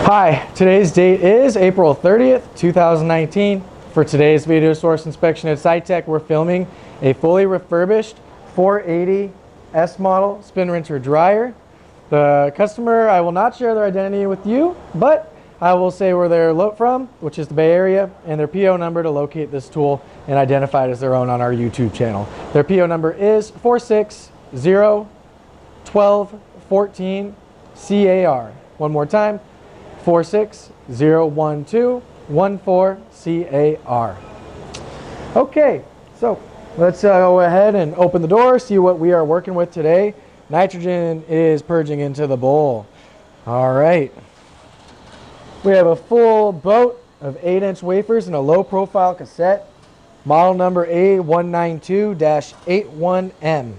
Hi, today's date is April 30th, 2019. For today's video source inspection at Sitek, we're filming a fully refurbished 480 S model spin rinser dryer. The customer, I will not share their identity with you, but I will say where they're from, which is the Bay Area, and their PO number to locate this tool and identify it as their own on our YouTube channel. Their PO number is 4601214 CAR. One more time, 4601214 CAR. Okay, so let's go ahead and open the door, see what we are working with today. Nitrogen is purging into the bowl. All right. We have a full boat of 8-inch wafers and a low-profile cassette. Model number A192-81M.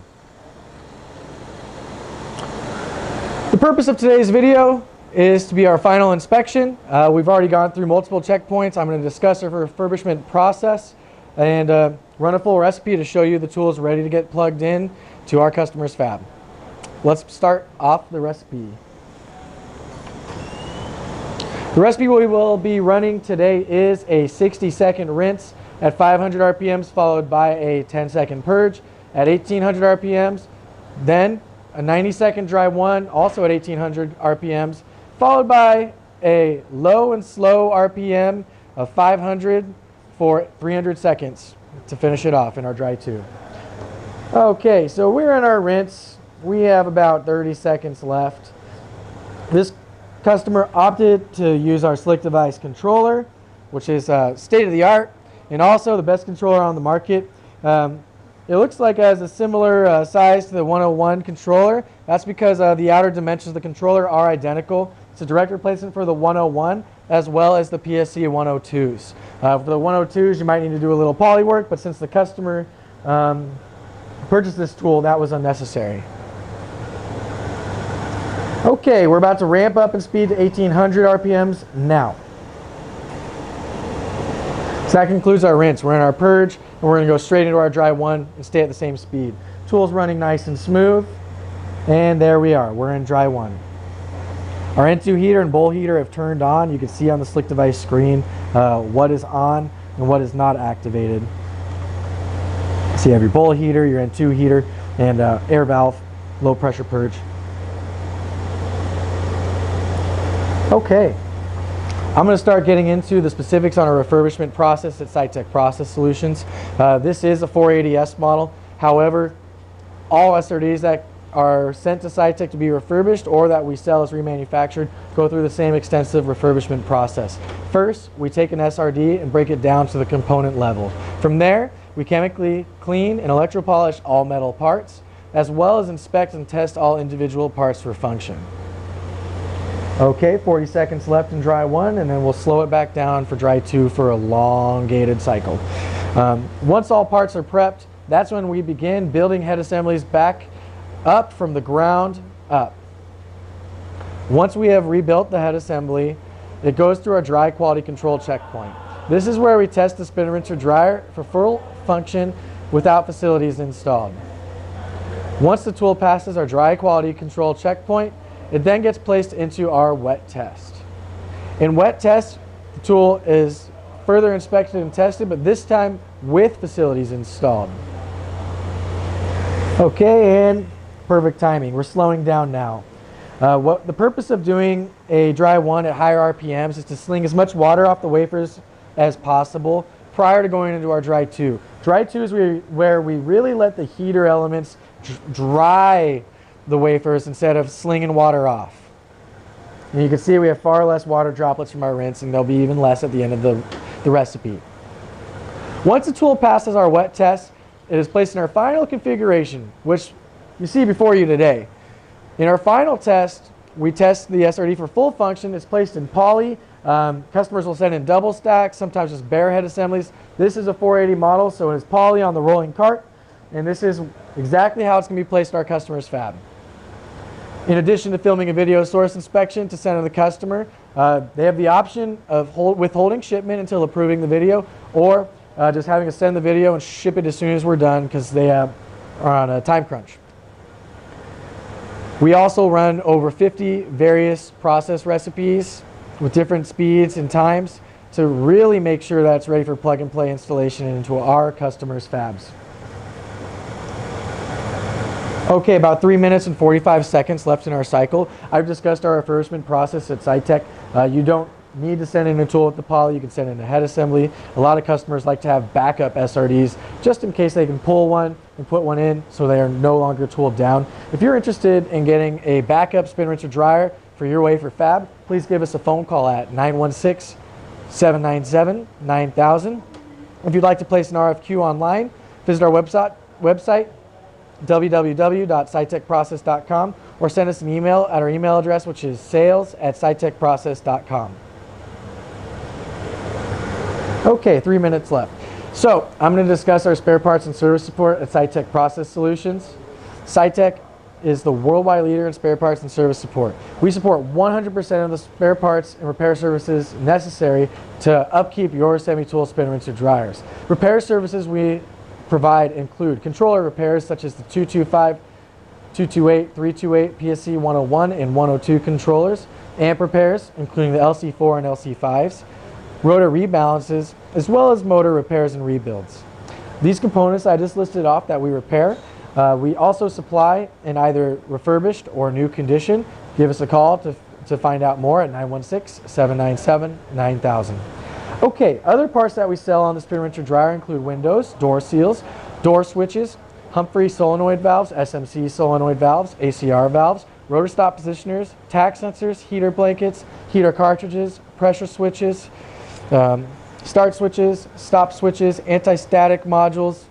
The purpose of today's video is to be our final inspection. We've already gone through multiple checkpoints. I'm going to discuss our refurbishment process and run a full recipe to show you the tools ready to get plugged in to our customer's fab. Let's start off the recipe. The recipe we will be running today is a 60-second rinse at 500 RPMs followed by a 10-second purge at 1800 RPMs, then a 90-second dry one also at 1800 RPMs, followed by a low and slow RPM of 500 for 300 seconds to finish it off in our dry two. Okay, so we're in our rinse. We have about 30 seconds left. This customer opted to use our SlickDevice controller, which is state-of-the-art and also the best controller on the market. It looks like it has a similar size to the 101 controller. That's because the outer dimensions of the controller are identical. It's a direct replacement for the 101 as well as the PSC 102s. For the 102s, you might need to do a little poly work, but since the customer purchased this tool, that was unnecessary. Okay, we're about to ramp up in speed to 1800 RPMs now. So that concludes our rinse. We're in our purge, and we're going to go straight into our dry one and stay at the same speed. Tool's running nice and smooth, and there we are. We're in dry one. Our N2 heater and bowl heater have turned on. You can see on the SlickDevice screen what is on and what is not activated. So you have your bowl heater, your N2 heater, and air valve, low pressure purge. Okay, I'm going to start getting into the specifics on our refurbishment process at Sitek Process Solutions. This is a 480S model. However, all SRDs that are sent to Sitek to be refurbished or that we sell as remanufactured go through the same extensive refurbishment process. First, we take an SRD and break it down to the component level. From there, we chemically clean and electropolish all metal parts, as well as inspect and test all individual parts for function. Okay, 40 seconds left in dry one, and then we'll slow it back down for dry two for a elongated cycle. Once all parts are prepped, that's when we begin building head assemblies back up from the ground up. Once we have rebuilt the head assembly, it goes through our dry quality control checkpoint. This is where we test the spin rinser dryer for full function without facilities installed. Once the tool passes our dry quality control checkpoint, it then gets placed into our wet test. In wet test, the tool is further inspected and tested, but this time with facilities installed. Okay, and perfect timing. We're slowing down now. The purpose of doing a dry one at higher RPMs is to sling as much water off the wafers as possible prior to going into our dry two. Dry two is where we really let the heater elements dry the wafers instead of slinging water off. And you can see we have far less water droplets from our rinse, and there'll be even less at the end of the recipe. Once the tool passes our wet test, it is placed in our final configuration, which you see before you today. In our final test, we test the SRD for full function. It's placed in poly. Customers will send in double stacks, sometimes just bare head assemblies. This is a 480 model, so it is poly on the rolling cart, and this is exactly how it's going to be placed in our customer's fab. In addition to filming a video source inspection to send to the customer, they have the option of withholding shipment until approving the video, or just having us send the video and ship it as soon as we're done because they are on a time crunch. We also run over 50 various process recipes with different speeds and times to really make sure that it's ready for plug and play installation into our customers' fabs. Okay, about 3 minutes and 45 seconds left in our cycle. I've discussed our refurbishment process at Sitek. You don't need to send in a tool with the poly. You can send in a head assembly. A lot of customers like to have backup SRDs just in case they can pull one and put one in so they are no longer tooled down. If you're interested in getting a backup spin rinser dryer for your wafer fab, please give us a phone call at 916-797-9000. If you'd like to place an RFQ online, visit our website www.sitekprocess.com, or send us an email at our email address, which is sales@sitekprocess.com. Okay, 3 minutes left. So I'm going to discuss our spare parts and service support at Sitek Process Solutions. Sitek is the worldwide leader in spare parts and service support. We support 100% of the spare parts and repair services necessary to upkeep your semi-tool spin rinser dryers. Repair services we provide include controller repairs such as the 225, 228, 328, PSC 101 and 102 controllers, amp repairs including the LC4 and LC5s, rotor rebalances, as well as motor repairs and rebuilds. These components I just listed off that we repair, we also supply in either refurbished or new condition. Give us a call to find out more at 916-797-9000. Okay, other parts that we sell on the spin rinser dryer include windows, door seals, door switches, Humphrey solenoid valves, SMC solenoid valves, ACR valves, rotor stop positioners, tack sensors, heater blankets, heater cartridges, pressure switches, start switches, stop switches, anti-static modules,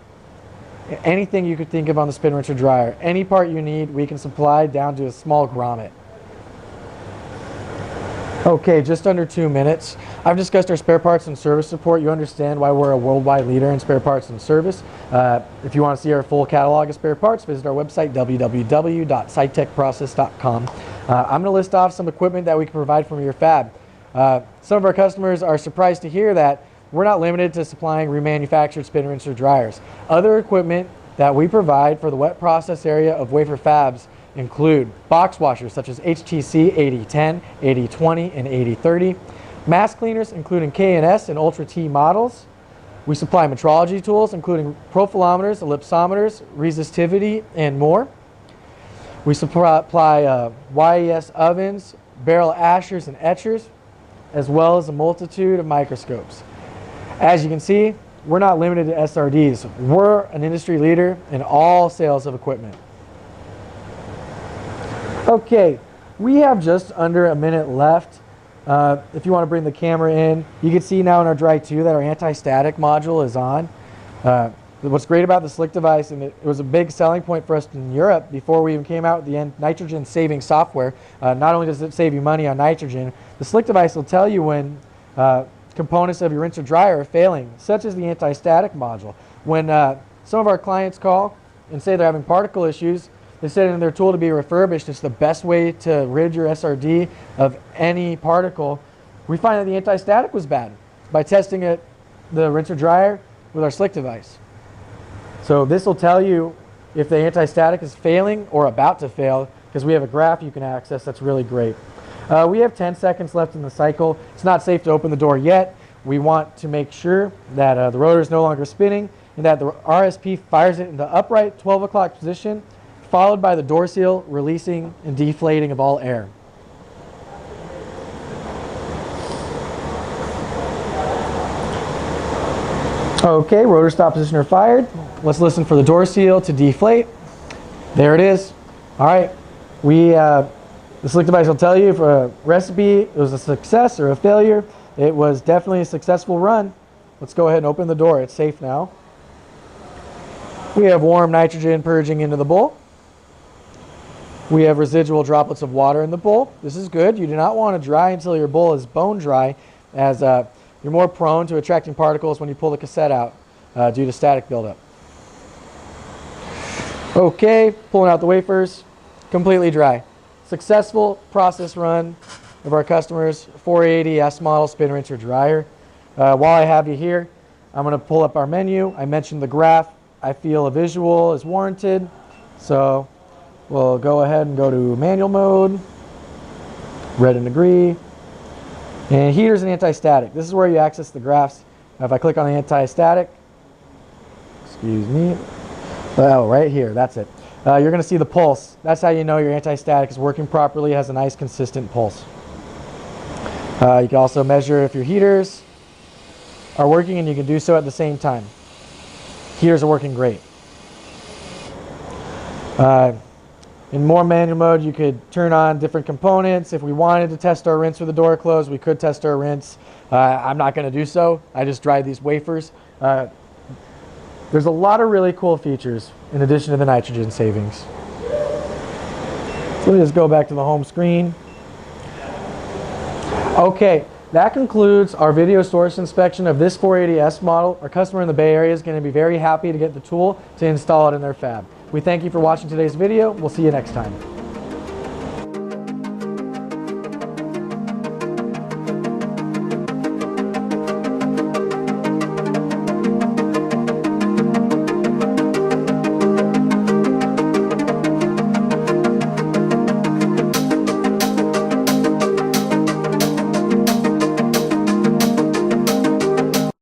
anything you could think of on the spin rinser dryer. Any part you need, we can supply down to a small grommet. Okay, just under 2 minutes. I've discussed our spare parts and service support. You understand why we're a worldwide leader in spare parts and service. If you want to see our full catalog of spare parts, visit our website, www.sitekprocess.com. I'm going to list off some equipment that we can provide from your fab. Some of our customers are surprised to hear that we're not limited to supplying remanufactured spin rinser dryers. Other equipment that we provide for the wet process area of wafer fabs include box washers such as HTC 8010, 8020, and 8030, mass cleaners including K&S and Ultra T models. We supply metrology tools including profilometers, ellipsometers, resistivity, and more. We supply YES ovens, barrel ashers and etchers, as well as a multitude of microscopes. As you can see, we're not limited to SRDs. We're an industry leader in all sales of equipment. Okay, we have just under a minute left. If you want to bring the camera in, you can see now in our Dry 2 that our anti-static module is on. What's great about the SlickDevice, and it was a big selling point for us in Europe before we even came out with the nitrogen saving software. Not only does it save you money on nitrogen, the SlickDevice will tell you when components of your rinser dryer are failing, such as the anti-static module. When some of our clients call and say they're having particle issues, they send in their tool to be refurbished. It's the best way to rid your SRD of any particle. We find that the anti-static was bad by testing the rinser dryer with our SlickDevice. So this will tell you if the anti-static is failing or about to fail, because we have a graph you can access that's really great. We have 10 seconds left in the cycle. It's not safe to open the door yet. We want to make sure that the rotor is no longer spinning and that the RSP fires it in the upright 12 o'clock position, followed by the door seal releasing and deflating of all air. Okay, rotor stop positioner fired. Let's listen for the door seal to deflate. There it is. All right, the SlickDevice will tell you if a recipe it was a success or a failure. It was definitely a successful run. Let's go ahead and open the door. It's safe now. We have warm nitrogen purging into the bowl. We have residual droplets of water in the bowl. This is good. You do not want to dry until your bowl is bone dry, as you're more prone to attracting particles when you pull the cassette out due to static buildup. Okay, pulling out the wafers, completely dry. Successful process run of our customer's 480 S model spin rinser dryer. While I have you here, I'm going to pull up our menu. I mentioned the graph. I feel a visual is warranted, so we'll go ahead and go to manual mode, red and agree. And heaters and anti-static. This is where you access the graphs. If I click on the anti-static, excuse me, oh, right here, that's it. You're going to see the pulse. That's how you know your anti-static is working properly. It has a nice consistent pulse. You can also measure if your heaters are working, and you can do so at the same time. Heaters are working great. In more manual mode, you could turn on different components. If we wanted to test our rinse with the door closed, we could test our rinse. I'm not going to do so. I just dried these wafers. There's a lot of really cool features in addition to the nitrogen savings. So let me just go back to the home screen. Okay, that concludes our video source inspection of this 480S model. Our customer in the Bay Area is going to be very happy to get the tool to install it in their fab. We thank you for watching today's video. We'll see you next time.